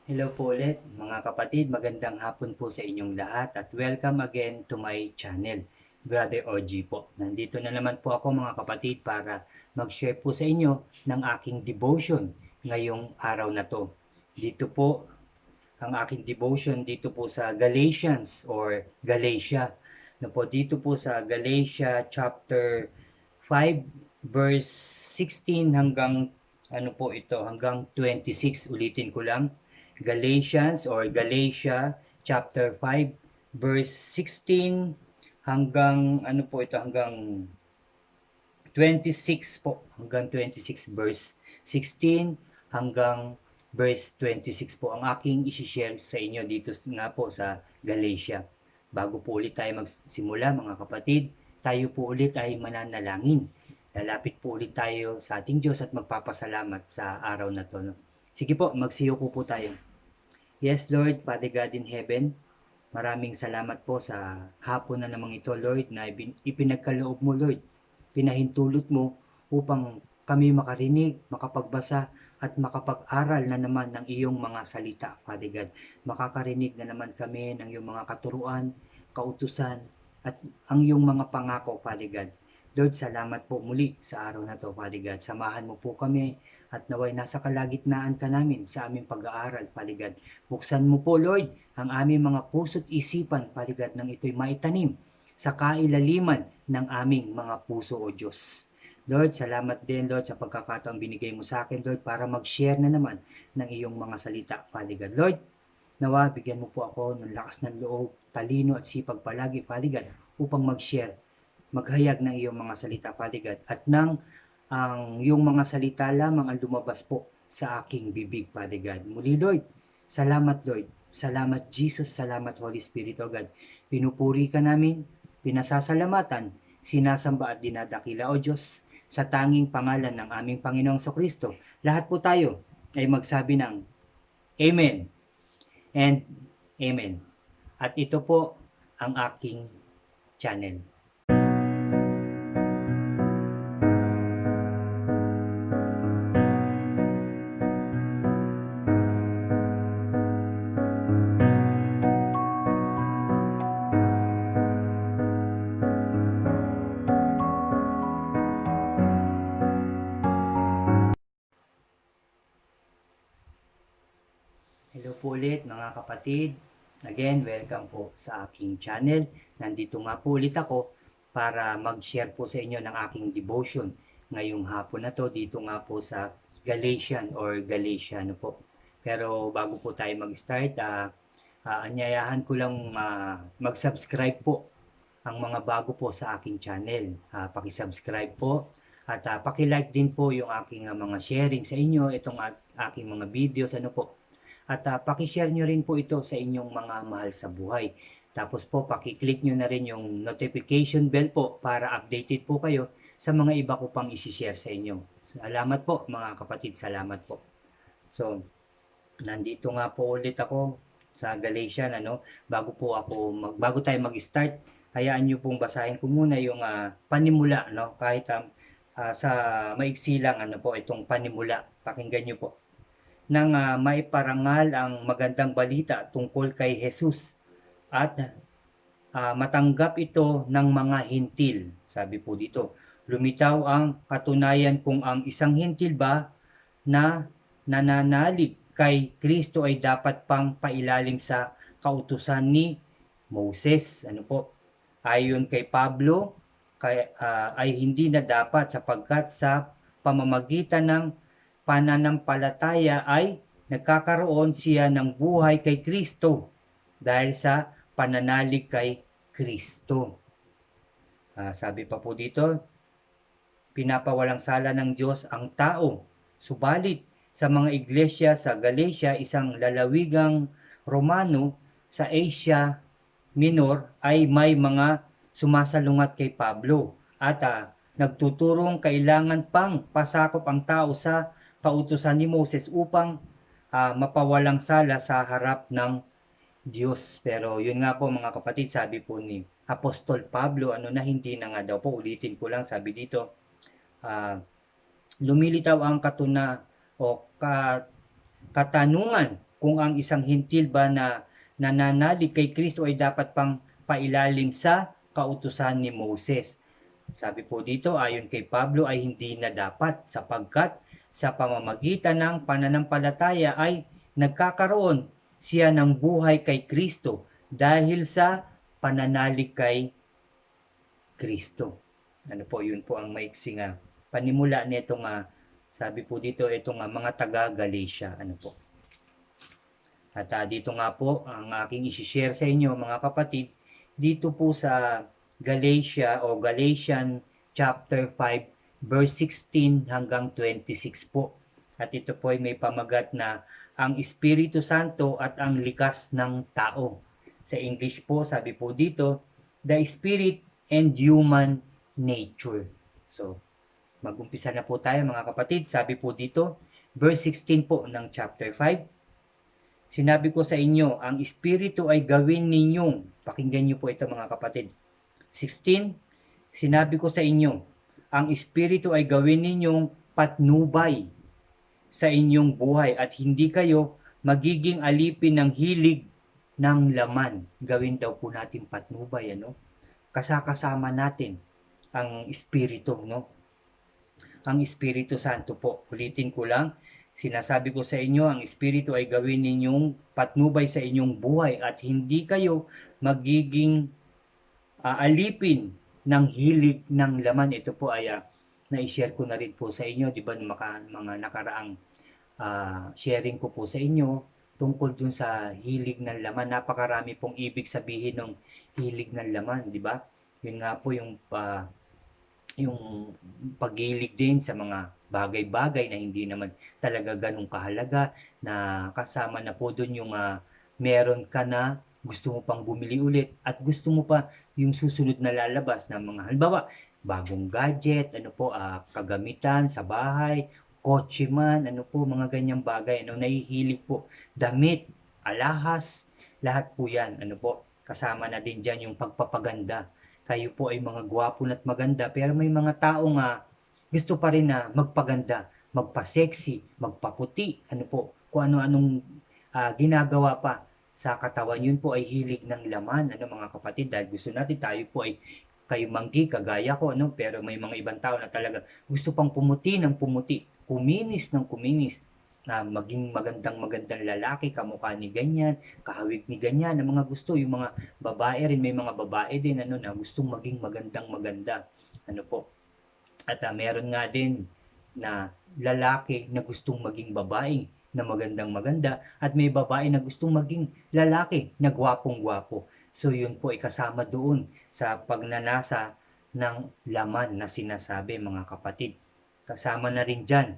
Hello po ulit mga kapatid, magandang hapon po sa inyong lahat at welcome again to my channel, Brother OG po. Nandito na naman po ako mga kapatid para mag-share po sa inyo ng aking devotion ngayong araw na to. Dito po ang aking devotion dito po sa Galatians or Galatia. No po, dito po sa Galatia chapter 5 verse 16 hanggang ano po ito, hanggang 26. Ulitin ko lang. Galatians or Galatia chapter 5 verse 16 hanggang ano po ito, hanggang 26 po, hanggang 26 verse 16 hanggang verse 26 po ang aking isi-share sa inyo dito nga po sa Galatia. Bago po ulit tayo magsimula mga kapatid, tayo po ulit ay mananalangin. Lalapit po ulit tayo sa ating Diyos at magpapasalamat sa araw na to. Sige po, magsiyoko po tayo. Yes, Lord, Father God in heaven, maraming salamat po sa hapon na namang ito, Lord, na ipinagkaloob mo, Lord. Pinahintulot mo upang kami makarinig, makapagbasa at makapag-aral na naman ng iyong mga salita, Father God. Makakarinig na naman kami ng iyong mga katuruan, kautusan, at ang iyong mga pangako, Father God. Lord, salamat po muli sa araw na to, Father God. Samahan mo po kami at naway nasa kalagitnaan ka namin sa aming pag-aaral, Father God. Buksan mo po, Lord, ang aming mga puso't isipan, Father God, nang ito'y maitanim sa kailaliman ng aming mga puso, O Diyos. Lord, salamat din, Lord, sa pagkakataong binigay mo sa akin, Lord, para mag-share na naman ng iyong mga salita, Father God. Lord, nawa, bigyan mo po ako ng lakas ng loob, talino at sipag palagi, Father God, upang mag-share, maghayag ng iyong mga salita, Father God, at nang ang iyong mga salita lamang ang lumabas po sa aking bibig, Father God. Muli, Lord, salamat, Lord. Salamat, Jesus. Salamat, Holy Spirit, O God. Pinupuri ka namin, pinasasalamatan, sinasamba at dinadakila, O Diyos, sa tanging pangalan ng aming Panginoong Kristo. Lahat po tayo ay magsabi ng Amen and Amen. At ito po ang aking channel. Hello po ulit mga kapatid. Again, welcome po sa aking channel. Nandito nga po ulit ako para mag-share po sa inyo ng aking devotion ngayong hapon na to dito nga po sa Galatian or Galatia no po. Pero bago po tayo mag-start, anyayahan ko lang mag-subscribe po ang mga bago po sa aking channel. Paki-subscribe po at paki-like din po yung aking mga sharing sa inyo, itong aking mga videos ano po. At paki-share nyo rin po ito sa inyong mga mahal sa buhay. Tapos po, paki-click nyo na rin yung notification bell po para updated po kayo sa mga iba ko pang isi-share sa inyo. Salamat po mga kapatid, salamat po. So, nandito nga po ulit ako sa Galatian, ano, bago tayo mag-start, hayaan niyo pong basahin ko muna yung panimula, no, kahit sa maiksi lang, ano po, itong panimula, pakinggan niyo po nang maiparangal ang magandang balita tungkol kay Jesus at matanggap ito ng mga hintil. Sabi po dito, lumitaw ang katunayan kung ang isang hintil ba na nananalig kay Kristo ay dapat pang pailalim sa kautusan ni Moses. Ano po? Ayon kay Pablo, ay hindi na dapat sapagkat sa pamamagitan ng pananampalataya ay nagkakaroon siya ng buhay kay Kristo dahil sa pananalig kay Kristo. Sabi pa po dito, pinapawalang sala ng Diyos ang tao. Subalit, sa mga iglesia sa Galatia, isang lalawigang Romano sa Asia Minor ay may mga sumasalungat kay Pablo at nagtuturong kailangan pang pasakop ang tao sa kautusan ni Moses upang mapawalang sala sa harap ng Diyos. Pero yun nga po mga kapatid, sabi po ni Apostol Pablo, ano na hindi na nga daw po, ulitin ko lang, sabi dito, lumilitaw ang katanungan kung ang isang hintil ba na nananalig kay Kristo ay dapat pang pailalim sa kautusan ni Moses. Sabi po dito, ayon kay Pablo ay hindi na dapat sapagkat sa pamamagitan ng pananampalataya ay nagkakaroon siya ng buhay kay Kristo dahil sa pananalig kay Kristo. Ano po, yun po ang maiksing panimula nitong sabi po dito itong mga taga Galatia. Ano po. At dito nga po ang aking i-share sa inyo mga kapatid dito po sa Galatia o Galatian chapter 5 verse 16 hanggang 26 po. At ito po ay may pamagat na ang Espiritu Santo at ang likas ng tao. Sa English po, sabi po dito, the Spirit and human nature. So, mag-umpisa na po tayo mga kapatid. Sabi po dito, verse 16 po ng chapter 5, sinabi ko sa inyo, ang Espiritu ay gawin ninyong, pakinggan niyo po ito mga kapatid. 16, sinabi ko sa inyo, ang Espiritu ay gawin ninyong patnubay sa inyong buhay at hindi kayo magiging alipin ng hilig ng laman. Gawin daw po natin patnubay, ano? Kasama natin ang Espiritu, no? Ang Espiritu Santo po. Ulitin ko lang, sinasabi ko sa inyo, ang Espiritu ay gawin ninyong patnubay sa inyong buhay at hindi kayo magiging alipin ng hilig ng laman. Ito po ay na-share ko na rin po sa inyo, di ba, mga nakaraang sharing ko po sa inyo tungkol dun sa hilig ng laman. Napakarami pong ibig sabihin ng hilig ng laman, di ba? Yun nga po yung paghilig din sa mga bagay-bagay na hindi naman talaga ganun kahalaga, na kasama na po dun yung meron ka na gusto mo pang bumili ulit at gusto mo pa yung susunod na lalabas na mga halimbawa bagong gadget, ano po, kagamitan sa bahay, kotse man, ano po, mga ganyang bagay, ano, nahihilig po, damit, alahas, lahat po yan, ano po, kasama na din dyan yung pagpapaganda. Kayo po ay mga gwapo at maganda, pero may mga taong gusto pa rin na magpaganda, magpa-sexy, magpaputi, ano po, kung ano-anong ginagawa pa sa katawan. Yun po ay hilig ng laman, ano mga kapatid, dahil gusto natin tayo po ay kayo manggi, kagaya ko, ano, pero may mga ibang tao na talaga gusto pang pumuti ng pumuti, kuminis ng kuminis, na maging magandang lalaki, kamukha ni ganyan, kahawig ni ganyan, ang mga gusto, yung mga babae rin, may mga babae din, ano, na gustong maging magandang maganda, ano po. At meron nga din na lalaki na gustong maging babae na magandang maganda, at may babae na gustong maging lalaki na gwapong gwapo. So yun po ay kasama doon sa pagnanasa ng laman na sinasabi mga kapatid. Kasama na rin dyan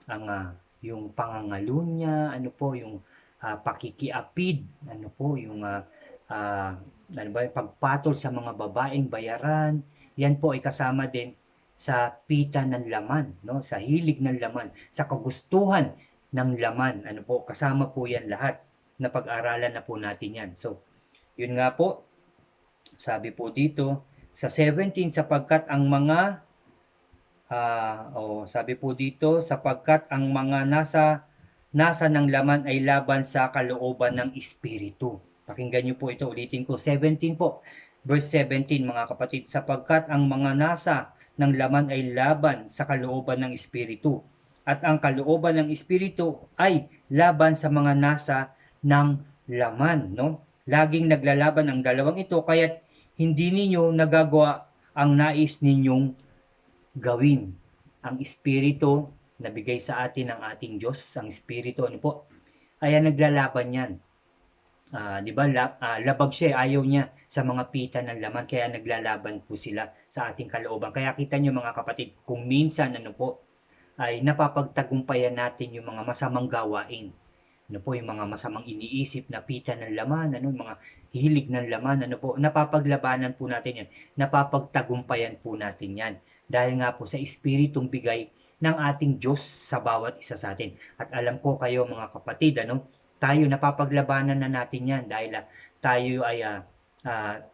ang yung pangangalunya, ano po, yung pakikiapid, ano po, yung ano ba, pagpatol sa mga babaeng bayaran, yan po ay kasama din sa pita ng laman, no? Sa hilig ng laman, sa kagustuhan ng laman, ano po, kasama po yan lahat, na pag-aralan na po natin yan. So, yun nga po, sabi po dito, sa 17, sapagkat ang mga sabi po dito, sapagkat ang mga nasa ng laman ay laban sa kalooban ng Espiritu. Pakinggan niyo po ito, ulitin ko, 17 po, verse 17 mga kapatid, sapagkat ang mga nasa ng laman ay laban sa kalooban ng Espiritu, at ang kalooban ng Espiritu ay laban sa mga nasa ng laman, no? Laging naglalaban ang dalawang ito, kaya't hindi ninyo nagagawa ang nais ninyong gawin. Ang Espiritu na bigay sa atin ng ating Diyos, ang Espiritu, ano po, ay naglalaban yan. Di ba, labag siya, ayaw niya sa mga pita ng laman, kaya naglalaban po sila sa ating kalooban. Kaya kita niyo mga kapatid, kung minsan, ano po, ay napapagtagumpayan natin yung mga masamang gawain. Ano po, yung mga masamang iniisip na pita ng laman, ano, mga hilig ng laman, ano po, napapaglabanan po natin yan, napapagtagumpayan po natin yan. Dahil nga po sa Espiritong bigay ng ating Diyos sa bawat isa sa atin. At alam ko kayo mga kapatid, ano, tayo napapaglabanan na natin yan dahil tayo ay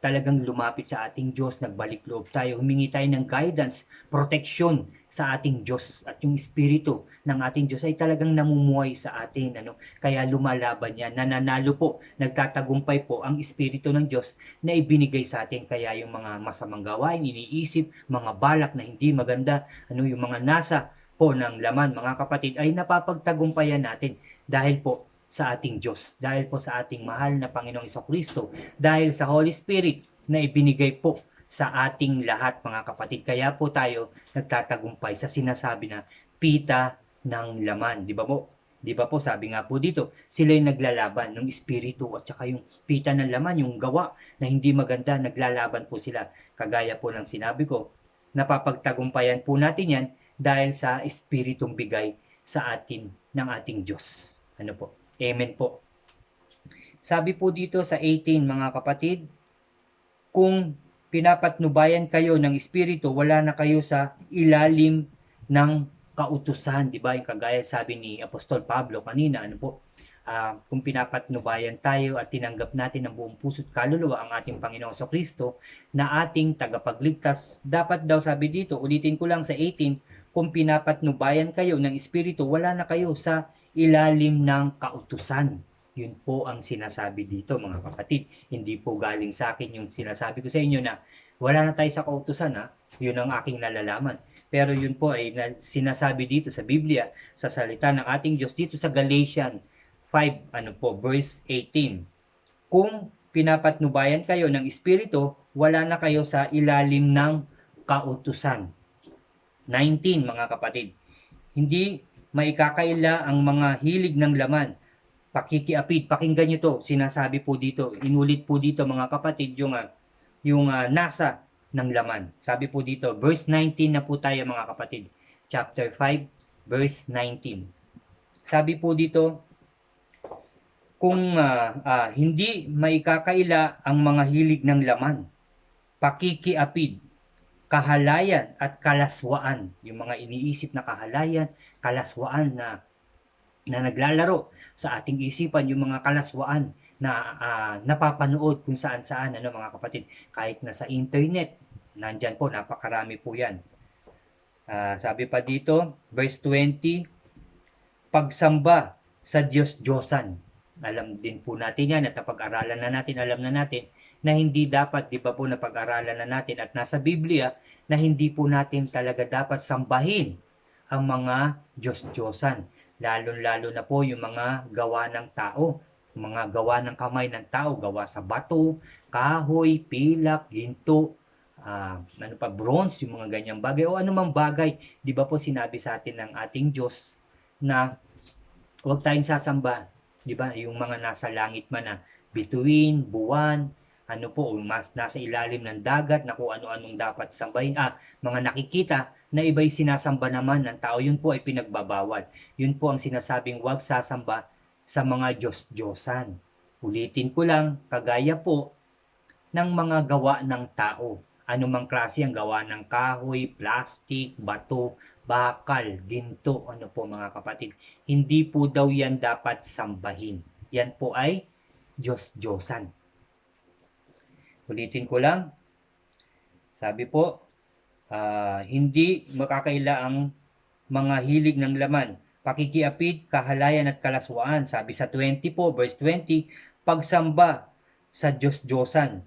talagang lumapit sa ating Diyos, nagbalik loob tayo, humingi tayo ng guidance, protection sa ating Diyos, at yung Espiritu ng ating Diyos ay talagang namumuhay sa atin, kaya lumalaban yan, nananalo po, nagtatagumpay po ang Espiritu ng Diyos na ibinigay sa atin. Kaya yung mga masamang gawain, iniisip, mga balak na hindi maganda, yung mga nasa po ng laman, mga kapatid, ay napapagtagumpayan natin dahil po sa ating Diyos, dahil po sa ating mahal na Panginoong Jesucristo, dahil sa Holy Spirit na ibinigay po sa ating lahat, mga kapatid. Kaya po tayo nagtatagumpay sa sinasabi na pita ng laman. Di ba po? Di ba po, sabi nga po dito, sila yung naglalaban ng espiritu at saka yung pita ng laman, yung gawa na hindi maganda, naglalaban po sila. Kagaya po ng sinabi ko, napapagtagumpayan po natin yan dahil sa espiritong bigay sa atin ng ating Diyos. Ano po? Amen po. Sabi po dito sa 18, mga kapatid, kung pinapatnubayan kayo ng Espiritu, wala na kayo sa ilalim ng kautusan. Diba? Yung kagaya sabi ni Apostol Pablo kanina, kung pinapatnubayan tayo at tinanggap natin ng buong puso't kaluluwa ang ating Panginoong Jesucristo na ating tagapagligtas, dapat daw, sabi dito, ulitin ko lang sa 18, kung pinapatnubayan kayo ng Espiritu, wala na kayo sa ilalim ng kautusan. Yun po ang sinasabi dito, mga kapatid. Hindi po galing sa akin yung sinasabi ko sa inyo na wala na tayo sa kautusan, ha? Yun ang aking nalalaman. Pero yun po ay sinasabi dito sa Biblia, sa salita ng ating Diyos, dito sa Galatians 5, verse 18. Kung pinapatnubayan kayo ng Espiritu, wala na kayo sa ilalim ng kautusan. 19, mga kapatid. Hindi maikakaila ang mga hilig ng laman, pakikiapid. Pakinggan nyo to, sinasabi po dito, inulit po dito, mga kapatid, yung nasa ng laman. Sabi po dito, verse 19 na po tayo, mga kapatid. Chapter 5, verse 19. Sabi po dito, kung hindi maikakaila ang mga hilig ng laman, pakikiapid, kahalayan at kalaswaan, yung mga iniisip na kahalayan, kalaswaan na naglalaro sa ating isipan, yung mga kalaswaan na napapanood kung saan-saan, mga kapatid, kahit na sa internet, nandyan po, napakarami po yan. Sabi pa dito, verse 20, pagsamba sa Diyos-Diyosan. Alam din po natin yan at napag-aralan na natin, alam na natin na hindi dapat, di ba po, napag-aralan na natin at nasa Biblia na hindi po natin talaga dapat sambahin ang mga Diyos-Diyosan. Lalo-lalo na po yung mga gawa ng tao, mga gawa ng kamay ng tao, gawa sa bato, kahoy, pilak, ginto, bronze, yung mga ganyang bagay o anumang bagay. Di ba po sinabi sa atin ng ating Diyos na huwag tayong sasamba, di ba? Yung mga nasa langit man na bituin, buwan, mas nasa ilalim ng dagat na kung ano-anong dapat sambahin. Mga nakikita na iba'y sinasamba naman ng tao, yun po ay pinagbabawal. Yun po ang sinasabing huwag sasamba sa mga Diyos-Diyosan. Ulitin ko lang, kagaya po ng mga gawa ng tao. Anumang klase ang gawa ng kahoy, plastic, bato, bakal, ginto, mga kapatid. Hindi po daw yan dapat sambahin. Yan po ay Diyos-Diyosan. Ulitin ko lang, sabi po, hindi makakaila ang mga hilig ng laman, pakikiapid, kahalayan at kalaswaan. Sabi sa 20 po, verse 20, pagsamba sa Diyos-Diyosan,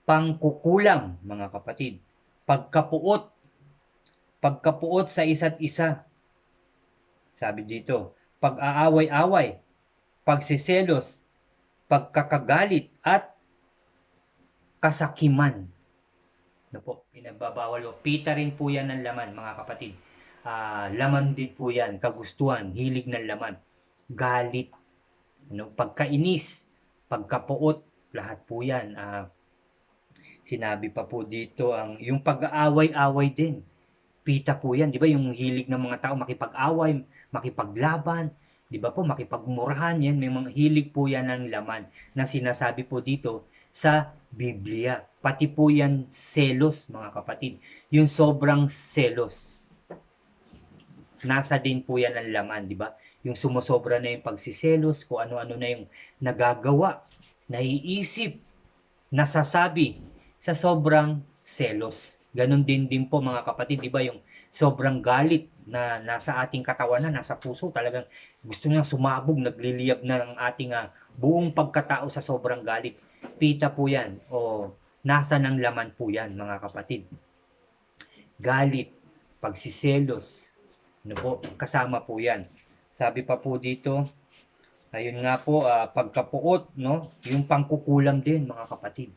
pangkukulam, mga kapatid, pagkapuot sa isa't isa. Sabi dito, pag-aaway-away, pagsiselos, pagkakagalit at kasakiman. Pinagbabawal o pita rin po yan ng laman, mga kapatid. Laman din po yan, kagustuhan, hilig ng laman, galit, pagkainis, pagkapuot, lahat po yan. Sinabi pa po dito yung pag-aaway-away din. Pita po yan, di ba? Yung hilig ng mga tao makipag-away, makipaglaban, di ba po? Makipagmurahan yan. May mga hilig po yan ng laman na sinasabi po dito sa Biblia. Pati po yan selos, mga kapatid. Yung sobrang selos. Nasa din po yan ang laman, di ba? Yung sumusobra na yung pagsiselos, kung ano-ano na yung nagagawa, naiisip, nasasabi sa sobrang selos. Ganon din po mga kapatid, di ba, yung sobrang galit na nasa ating katawan na, nasa puso, talagang gusto niya sumabog, nagliliyab na ng ating buong pagkatao sa sobrang galit. Pita po yan o nasa ng laman po yan mga kapatid. Galit, pagsiselos, ano po, kasama po yan. Sabi pa po dito, ayun nga po, pagkapuot, no? Yung pangkukulam din mga kapatid.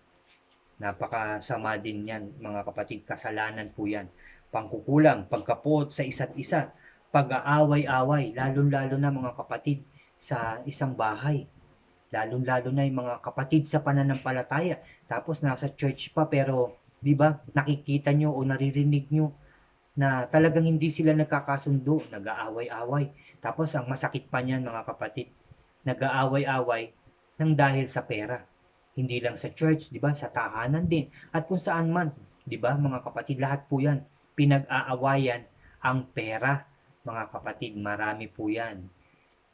Napakasama din yan mga kapatid, kasalanan po yan. Pangkukulam, pagkapuot sa isa't isa, pag-aaway-away, lalong-lalo na mga kapatid sa isang bahay. Lalong-lalo na yung mga kapatid sa pananampalataya. Tapos nasa church pa pero, di ba, nakikita nyo o naririnig nyo na talagang hindi sila nagkakasundo, nag-aaway-away. Tapos ang masakit pa niyan mga kapatid, nag-aaway-away ng dahil sa pera. Hindi lang sa church, 'di ba? Sa tahanan din at kung saan man, 'di ba? Mga kapatid, lahat po 'yan pinag-aawayan ang pera. Mga kapatid, marami po 'yan.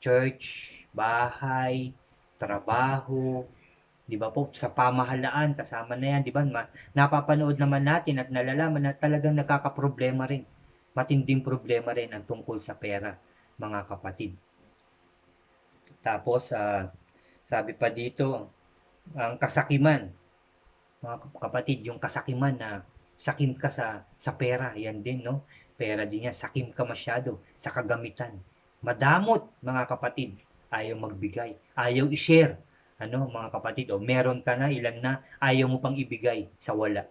Church, bahay, trabaho, 'di ba po, sa pamahalaan kasama na 'yan, 'di ba? Napapanood naman natin at nalalaman na talagang nakakaproblema rin. Matinding problema rin ang tungkol sa pera, mga kapatid. Tapos sabi pa dito, ang kasakiman, mga kapatid, yung kasakiman na sakim ka sa pera, yan din, no? Pera din yan, sakim ka masyado sa kagamitan. Madamot, mga kapatid, ayaw magbigay, ayaw i-share. Ano, mga kapatid, o meron ka na, ilan na, ayaw mo pang ibigay sa wala.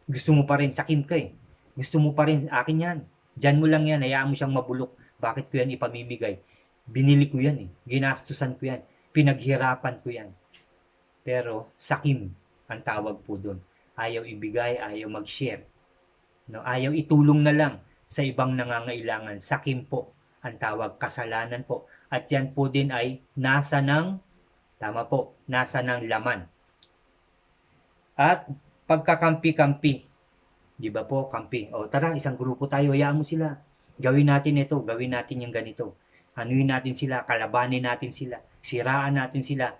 Gusto mo pa rin, sakim ka eh. Gusto mo pa rin, akin yan. Diyan mo lang yan, hayaan mo siyang mabulok. Bakit ko yan ipamimigay? Binili ko yan eh. Ginastusan ko yan. Pinaghirapan ko yan. Pero sakim ang tawag po doon. Ayaw ibigay, ayaw mag-share. No, ayaw itulong na lang sa ibang nangangailangan. Sakim po ang tawag, kasalanan po. At yan po din ay nasa ng, tama po, nasa ng laman. At pagkakampi-kampi. Di ba po, kampi. O tara, isang grupo tayo, hayaan mo sila. Gawin natin ito, gawin natin yung ganito. Anuin natin sila, kalabanin natin sila, siraan natin sila.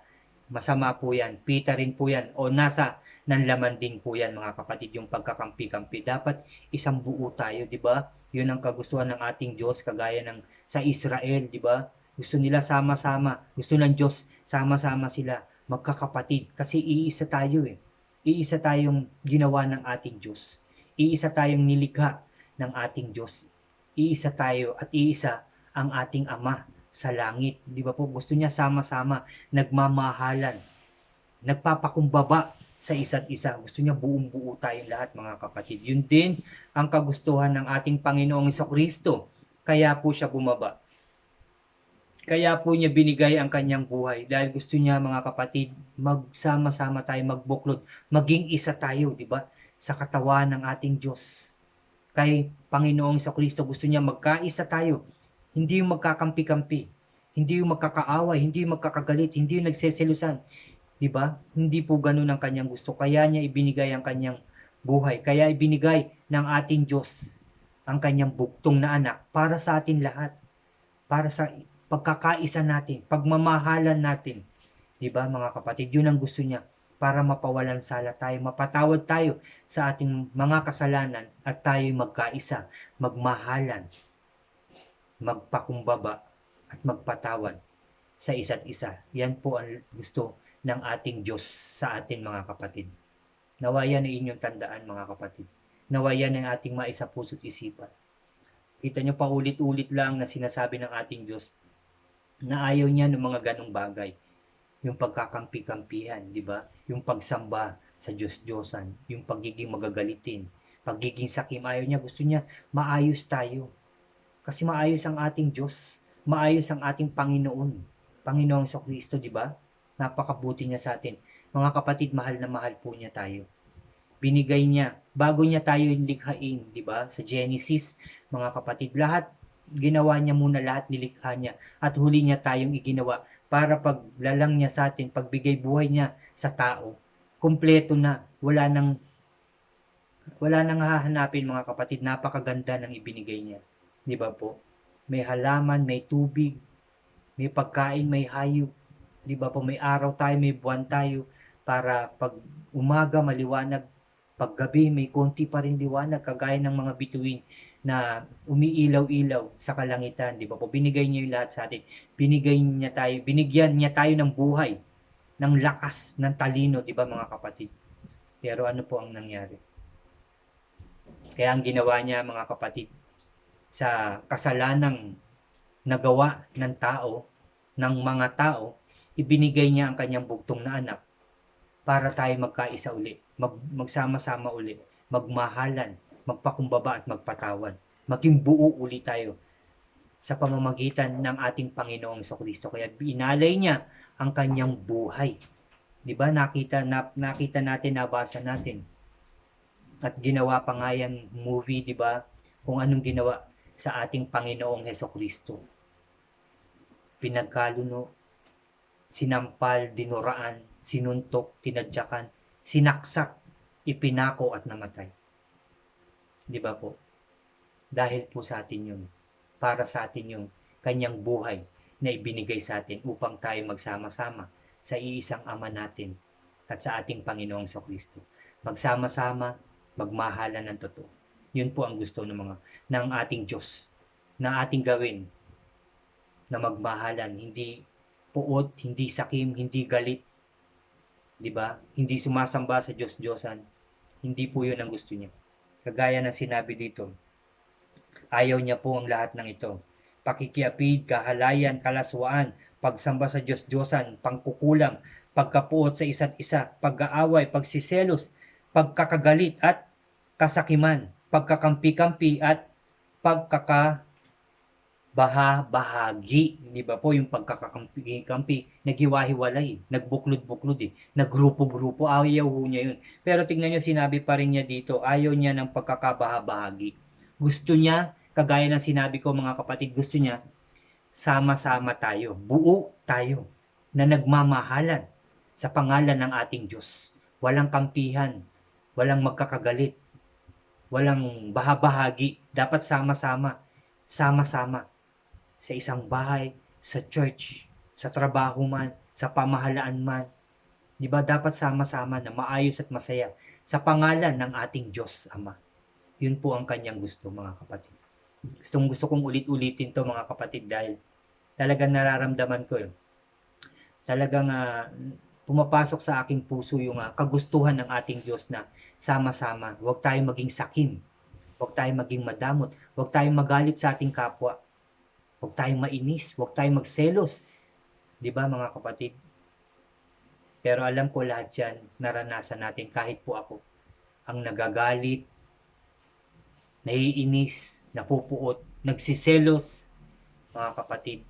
Masama po yan, pita rin po yan, o nasa ng laman din po yan mga kapatid, yung pagkakampi-kampi. Dapat isang buo tayo, di ba? Yun ang kagustuhan ng ating Diyos, kagaya ng sa Israel, di ba? Gusto nila sama-sama, gusto ng Diyos, sama-sama sila, magkakapatid, kasi iisa tayo eh. Iisa tayong ginawa ng ating Diyos. Iisa tayong nilikha ng ating Diyos. Iisa tayo at iisa ang ating Ama sa langit. Di ba po? Gusto niya sama-sama, nagmamahalan, nagpapakumbaba sa isa't isa. Gusto niya buong-buo tayong lahat mga kapatid. Yun din ang kagustuhan ng ating Panginoong Jesucristo. Kaya po siya bumaba. Kaya po niya binigay ang kanyang buhay dahil gusto niya mga kapatid, magsama-sama tayo, magbuklod, maging isa tayo, di ba? Sa katawan ng ating Diyos. Kay Panginoong Jesucristo gusto niya magkaisa tayo. Hindi yung magkakampi-kampi, hindi yung magkakaaway, hindi yung magkakagalit, hindi yung nagseselusan. 'Di ba? Hindi po ganoon ang kanyang gusto. Kaya niya ibinigay ang kanyang buhay. Kaya ibinigay ng ating Diyos ang kanyang buktong na anak para sa atin lahat. Para sa pagkakaisa natin, pagmamahalan natin. 'Di ba mga kapatid? Yun ang gusto niya para mapawalan sala tayo, mapatawad tayo sa ating mga kasalanan at tayo magkaisa, magmahalan, magpakumbaba at magpatawad sa isa't isa. Yan po ang gusto ng ating Diyos sa atin mga kapatid. Nawa yan ay inyong tandaan mga kapatid. Nawa yan ang ating maisa puso't isipan. Kita nyo pa ulit-ulit lang na sinasabi ng ating Diyos na ayaw niya ng mga ganong bagay. Yung pagkakampi-kampihan, di ba? Yung pagsamba sa Diyos-Diyosan, yung pagiging magagalitin, pagiging sakim, ayaw niya, gusto niya maayos tayo. Kasi maayos ang ating Diyos, maayos ang ating Panginoon, Panginoong Jesucristo, di ba? Napakabuti niya sa atin. Mga kapatid, mahal na mahal po niya tayo. Binigay niya, bago niya tayo likhain, di ba? Sa Genesis, mga kapatid, lahat, ginawa niya muna lahat, nilikha niya, at huli niya tayong iginawa para paglalang niya sa atin, pagbigay buhay niya sa tao, kumpleto na, wala nang hahanapin mga kapatid, napakaganda ng ibinigay niya. Di ba po? May halaman, may tubig, may pagkain, may hayop. Di ba po? May araw tayo, may buwan tayo. para pag umaga maliwanag, pag gabi may konti pa rin liwanag kagaya ng mga bituin na umiilaw-ilaw sa kalangitan, 'di ba po? Binigay niya 'yung lahat sa atin. Binigyan niya tayo ng buhay, ng lakas, ng talino, 'di ba mga kapatid? Pero ano po ang nangyari? Kaya ang ginawa niya mga kapatid, sa kasalanang nagawa ng tao, ng mga tao, ibinigay niya ang kanyang bugtong na anak para tayo magkaisa uli, magsama-sama uli, magmahalan, magpakumbaba at magpatawad. Maging buo uli tayo sa pamamagitan ng ating Panginoong Jesucristo. Kaya binalay niya ang kanyang buhay. 'Di ba? Nakita natin, nabasa natin. At ginawa pa nga yan movie, 'di ba? Kung anong ginawa sa ating Panginoong Jesucristo. Pinagkaluno, sinampal, dinuraan, sinuntok, tinadyakan, sinaksak, ipinako at namatay. 'Di ba po? Dahil po sa atin yun. Para sa atin yung kanyang buhay na ibinigay sa atin upang tayo magsama-sama sa iisang Ama natin at sa ating Panginoong Jesucristo. Magsama-sama, magmahalan ng totoo. Yun po ang gusto ng ating Diyos na ating gawin, na magmahalan, hindi puot, hindi sakim, hindi galit, 'di ba? Hindi sumasamba sa Diyos-Diyosan. Hindi po 'yun ang gusto niya. Kagaya ng sinabi dito, ayaw niya po ang lahat ng ito. Pakikiapid, kahalayan, kalaswaan, pagsamba sa Diyos-Diyosan, pangkukulam, pagkapuot sa isa't isa, pag-aaway, pagsiselos, pagkakagalit at kasakiman, pagkakampi-kampi at pagkakabahagi. Di ba po yung pagkakakampi, naghiwa-hiwalay, nagbuklod-buklod naggrupo-grupo, ayaw ho niya yun. Pero tingnan nyo, sinabi pa rin niya dito, ayaw niya ng pagkakabahabahagi. Gusto niya, kagaya ng sinabi ko mga kapatid, gusto niya, sama-sama tayo, buo tayo, na nagmamahalan sa pangalan ng ating Diyos. Walang kampihan, walang magkakagalit, walang bahabahagi. Dapat sama-sama sa isang bahay, sa church, sa trabaho man, sa pamahalaan man. Di ba dapat sama-sama na maayos at masaya sa pangalan ng ating Diyos Ama. Yun po ang kanyang gusto mga kapatid. Gusto kong ulit-ulitin to mga kapatid dahil talagang nararamdaman ko yun. Talagang pumapasok sa aking puso yung kagustuhan ng ating Diyos na sama-sama. Huwag tayong maging sakim. Huwag tayong maging madamot. Huwag tayong magalit sa ating kapwa. Huwag tayong mainis. Huwag tayong magselos. Di ba mga kapatid? Pero alam ko lahat yan, naranasan natin kahit po ako. Ang nagagalit, naiinis, napupuot, nagsiselos, mga kapatid.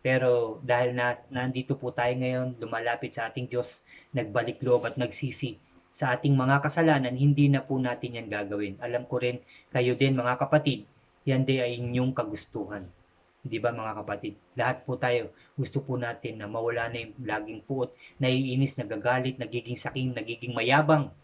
Pero dahil nandito po tayo ngayon, lumalapit sa ating Diyos, nagbalik loob at nagsisi sa ating mga kasalanan, hindi na po natin yan gagawin. Alam ko rin, kayo din mga kapatid, yan din ay inyong kagustuhan. Di ba mga kapatid? Lahat po tayo, gusto po natin na mawala na yung laging puot, naiinis, nagagalit, nagiging saking, nagiging mayabang.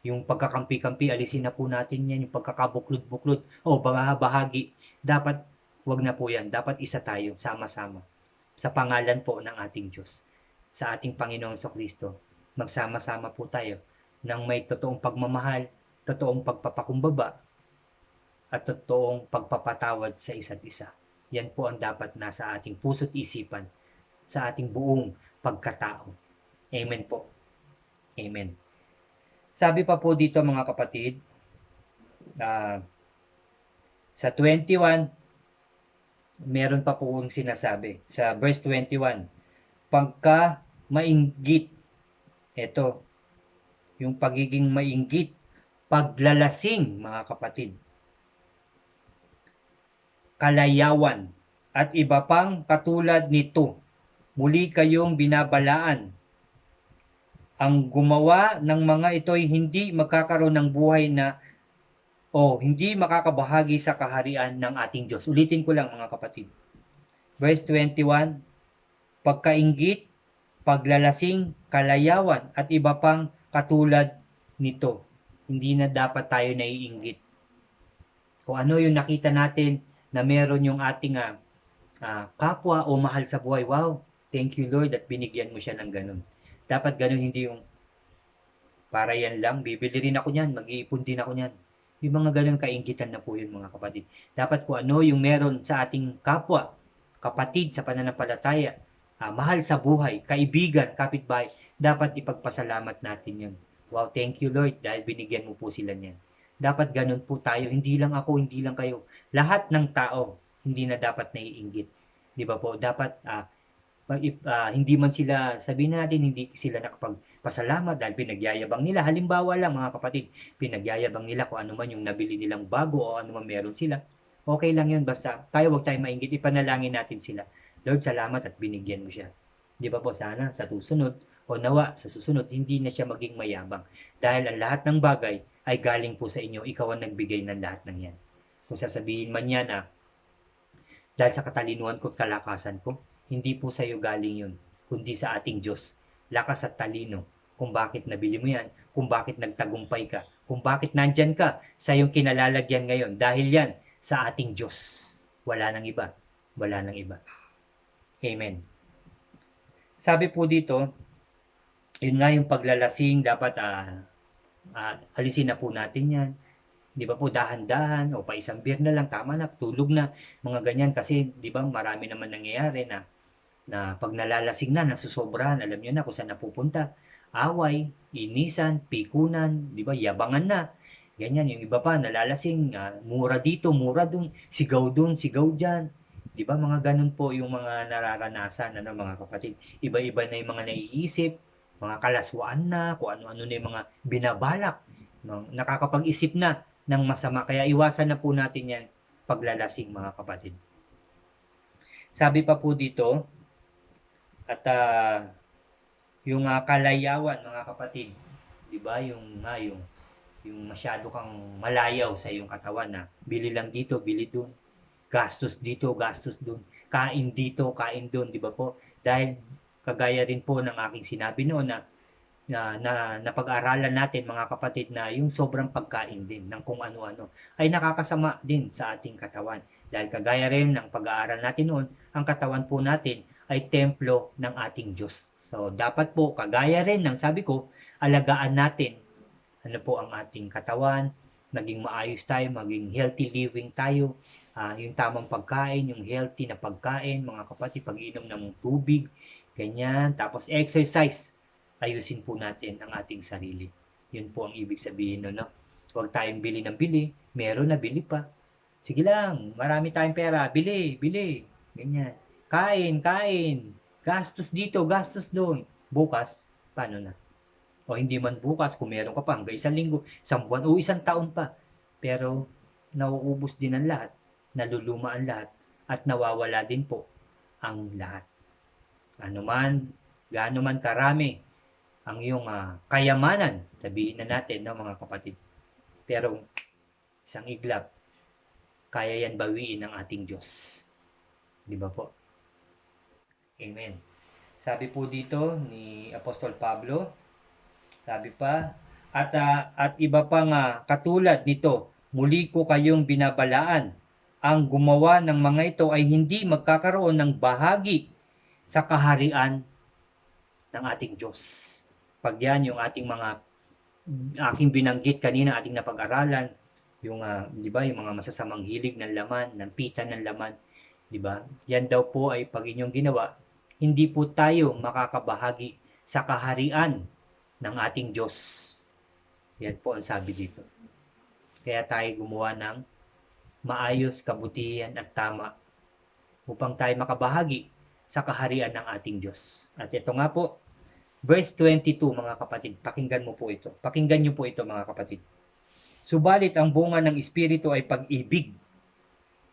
Yung pagkakampi-kampi, alisin na po natin yan, yung pagkakabuklod-buklod, o bahagi. Dapat, wag na po yan. Dapat isa tayo, sama-sama. Sa pangalan po ng ating Diyos. Sa ating Panginoong Jesucristo. Magsama-sama po tayo ng may totoong pagmamahal, totoong pagpapakumbaba, at totoong pagpapatawad sa isa't isa. Yan po ang dapat nasa ating puso't isipan, sa ating buong pagkatao. Amen po. Amen. Sabi pa po dito mga kapatid, sa 21, meron pa po kong sinasabi. Sa verse 21, pagka mainggit, ito, yung pagiging mainggit, paglalasing mga kapatid, kalayawan, at iba pang katulad nito, muli kayong binabalaan. Ang gumawa ng mga ito'y hindi magkakaroon ng buhay hindi makakabahagi sa kaharian ng ating Diyos. Ulitin ko lang mga kapatid. Verse 21, pagkainggit, paglalasing, kalayawan, at iba pang katulad nito. Hindi na dapat tayo naiinggit. Kung ano yung nakita natin na meron yung ating kapwa o mahal sa buhay, wow, thank you Lord at binigyan mo siya ng ganun. Dapat ganun, hindi yung para yan lang, bibili rin ako niyan, mag-iipon din ako niyan. Yung mga ganun kainggitan na po yun mga kapatid. Dapat kung ano yung meron sa ating kapwa, kapatid sa pananampalataya, mahal sa buhay, kaibigan, kapitbahay, dapat ipagpasalamat natin yun. Wow, thank you Lord dahil binigyan mo po sila niyan. Dapat ganun po tayo, hindi lang ako, hindi lang kayo. Lahat ng tao, hindi na dapat naiinggit. Di ba po? Dapat hindi man sila, sabihin natin, hindi sila nakapagpasalamat dahil pinagyayabang nila. Halimbawa lang mga kapatid, pinagyayabang nila kung ano man yung nabili nilang bago o ano man meron sila. Okay lang yun, basta tayo wag tayong mainggit, ipanalangin natin sila. Lord, salamat at binigyan mo siya. Di ba po, sana sa susunod o nawa sa susunod, hindi na siya maging mayabang. Dahil ang lahat ng bagay ay galing po sa inyo, ikaw ang nagbigay ng lahat ng yan. Kung sasabihin man niya na dahil sa katalinuhan ko at kalakasan ko, hindi po sa iyo galing yun, kundi sa ating Diyos. Lakas at talino kung bakit nabili mo yan, kung bakit nagtagumpay ka, kung bakit nandyan ka sa iyong kinalalagyan ngayon. Dahil yan sa ating Diyos. Wala nang iba. Wala nang iba. Amen. Sabi po dito, yun nga yung paglalasing, dapat alisin na po natin yan. Di ba po, dahan-dahan o pa isang beer na lang, tama na, tulog na, mga ganyan. Kasi di ba marami naman nangyayari na pag nalalasing na, nasusobrahan, alam nyo na kung saan napupunta. Away, inisan, pikunan, di ba, yabangan na. Ganyan, yung iba pa, nalalasing, mura dito, mura dun, sigaw dyan. Di ba, mga ganun po yung mga nararanasan, ano, mga kapatid. Iba-iba na yung mga naiisip, mga kalaswaan na, kung ano-ano na yung mga binabalak. No? Nakakapag-isip na ng masama. Kaya iwasan na po natin yan paglalasing mga kapatid. Sabi pa po dito, at yung kalayawan mga kapatid, 'di ba? Yung masyado kang malayaw sa iyong katawan na bili lang dito, bili doon. Gastos dito, gastos doon. Kain dito, kain doon, 'di ba po? Dahil kagaya rin po ng aking sinabi noon na napag-aralan natin mga kapatid na yung sobrang pagkain din ng kung ano-ano ay nakakasama din sa ating katawan. Dahil kagaya rin ng pag-aaral natin noon, ang katawan po natin ay templo ng ating Diyos. So dapat po kagaya rin ng sabi ko, alagaan natin ano po ang ating katawan, maging maayos tayo, maging healthy living tayo, yung tamang pagkain, yung healthy na pagkain, mga kapatid, pag-inom ng tubig, ganyan, tapos exercise, ayusin po natin ang ating sarili. Yun po ang ibig sabihin no. Huwag tayong bili ng bili, meron na bili pa. Sige lang, marami tayong pera, bili, bili, ganyan. Kain, kain, gastos dito, gastos doon. Bukas, paano na? O hindi man bukas, kung meron ka pa hanggang isang linggo, isang buwan o isang taon pa. Pero nauubos din ang lahat, naluluma ang lahat, at nawawala din po ang lahat. Ano man, gaano man karami ang iyong kayamanan, sabihin na natin, no, mga kapatid. Pero isang iglap, kaya yan bawiin ng ating Diyos. Di ba po? Amen. Sabi po dito ni Apostol Pablo, sabi pa, at iba pang katulad nito, muli ko kayong binabalaan, ang gumawa ng mga ito ay hindi magkakaroon ng bahagi sa kaharian ng ating Diyos. Pag yan yung ating mga aking binanggit kanina, ating napag-aralan, yung di ba, yung mga masasamang hilig ng laman, ng pita ng laman, di ba? Yan daw po ay pag inyong ginawa, hindi po tayo makakabahagi sa kaharian ng ating Diyos. Yan po ang sabi dito. Kaya tayo gumawa ng maayos, kabutihan at tama upang tayo makabahagi sa kaharian ng ating Diyos. At ito nga po, verse 22 mga kapatid, pakinggan mo po ito. Pakinggan niyo po ito mga kapatid. Subalit ang bunga ng Espiritu ay pag-ibig.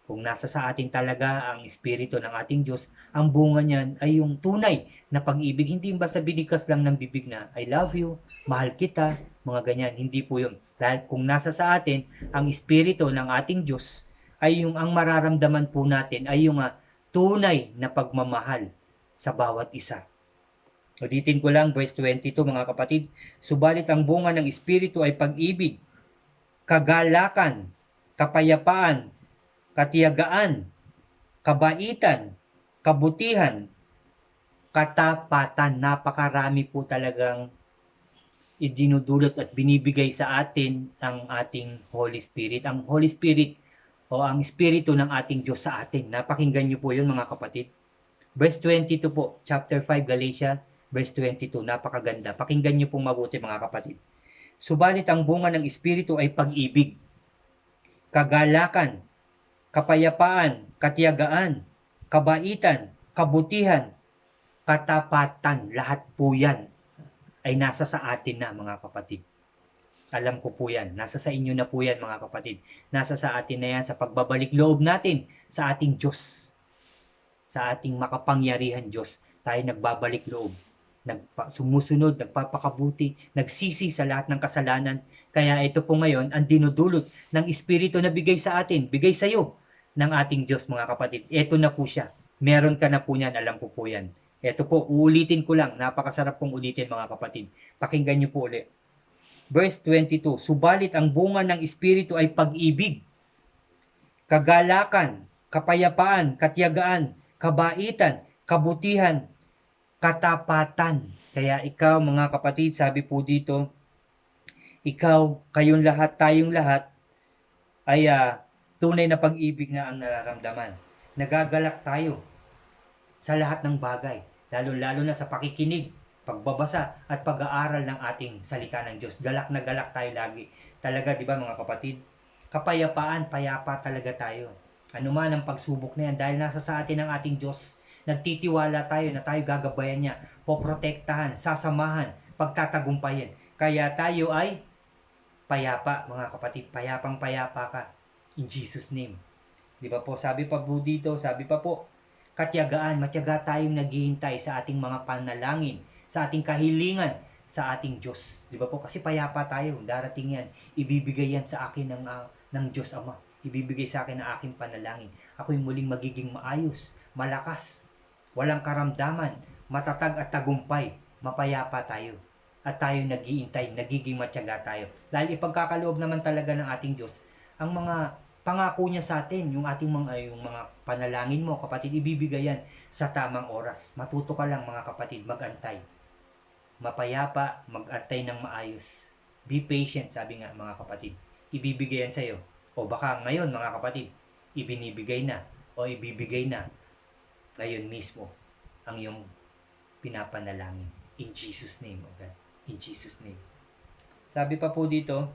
Kung nasa sa atin talaga ang Espiritu ng ating Diyos, ang bunga niyan ay yung tunay na pag-ibig. Hindi basta binikas lang ng bibig na I love you, mahal kita, mga ganyan. Hindi po yun. Dahil kung nasa sa atin ang Espiritu ng ating Diyos, ay yung ang mararamdaman po natin ay yung tunay na pagmamahal sa bawat isa. Ulitin ko lang, verse 22 mga kapatid. Subalit ang bunga ng Espiritu ay pag-ibig, kagalakan, kapayapaan, katiyagaan, kabaitan, kabutihan, katapatan. Napakarami po talagang idinudulot at binibigay sa atin ang ating Holy Spirit. Ang Holy Spirit o ang Espiritu ng ating Diyos sa atin. Napakinggan niyo po yun mga kapatid. Verse 22 po, chapter 5 Galatia, verse 22. Napakaganda. Pakinggan niyo pong mabuti mga kapatid. Subalit ang bunga ng Espiritu ay pag-ibig, kagalakan, kapayapaan, katiyagaan, kabaitan, kabutihan, katapatan. Lahat po yan ay nasa sa atin na mga kapatid. Alam ko po yan. Nasa sa inyo na po yan mga kapatid. Nasa sa atin na yan sa pagbabalik loob natin sa ating Diyos. Sa ating makapangyarihan Diyos. Tayo nagbabalik loob. Sumusunod, nagpapakabuti, nagsisi sa lahat ng kasalanan. Kaya ito po ngayon ang dinudulot ng Espiritu na bigay sa atin, bigay sa iyo ng ating Diyos mga kapatid. Ito na po siya. Meron ka na po niyan, alam ko po yan. Ito po, uulitin ko lang. Napakasarap pong ulitin mga kapatid. Pakinggan niyo po ulit. Verse 22, subalit ang bunga ng Espiritu ay pag-ibig, kagalakan, kapayapaan, katiyagaan, kabaitan, kabutihan, katapatan. Kaya ikaw mga kapatid, sabi po dito, ikaw, kayong lahat, tayong lahat, ay tunay na pag-ibig na ang nararamdaman. Nagagalak tayo sa lahat ng bagay, lalo-lalo na sa pakikinig, pagbabasa at pag-aaral ng ating salita ng Diyos. Galak na galak tayo lagi. Talaga, di ba mga kapatid? Kapayapaan, payapa talaga tayo. Ano man ang pagsubok na yan, dahil nasa sa atin ang ating Diyos. Nagtitiwala tayo na tayo gagabayan niya, poprotektahan, sasamahan, pagtatagumpayan. Kaya tayo ay payapa, mga kapatid. Payapang payapa ka. In Jesus' name. Di ba po? Sabi pa po dito, sabi pa po, katiyagaan, matyaga tayong naghihintay sa ating mga panalangin, sa ating kahilingan, sa ating Diyos. Di ba po? Kasi payapa tayo, darating yan. Ibibigay yan sa akin ng Diyos Ama. Ibibigay sa akin ang aking panalangin. Ako'y muling magiging maayos, malakas, walang karamdaman, matatag at tagumpay. Mapayapa tayo. At tayo naghihintay, nagiging matyaga tayo. Dahil ipagkakaloob naman talaga ng ating Diyos, ang mga pangako niya sa atin, yung mga panalangin mo, kapatid, ibibigay yan sa tamang oras. Matuto ka lang mga kapatid, magantay. Mapayapa, magantay ng maayos. Be patient, sabi nga mga kapatid. Ibibigay yan sa'yo. O baka ngayon mga kapatid, ibinibigay na o ibibigay na ngayon mismo ang iyong pinapanalangin. In Jesus' name, okay? In Jesus' name. Sabi pa po dito,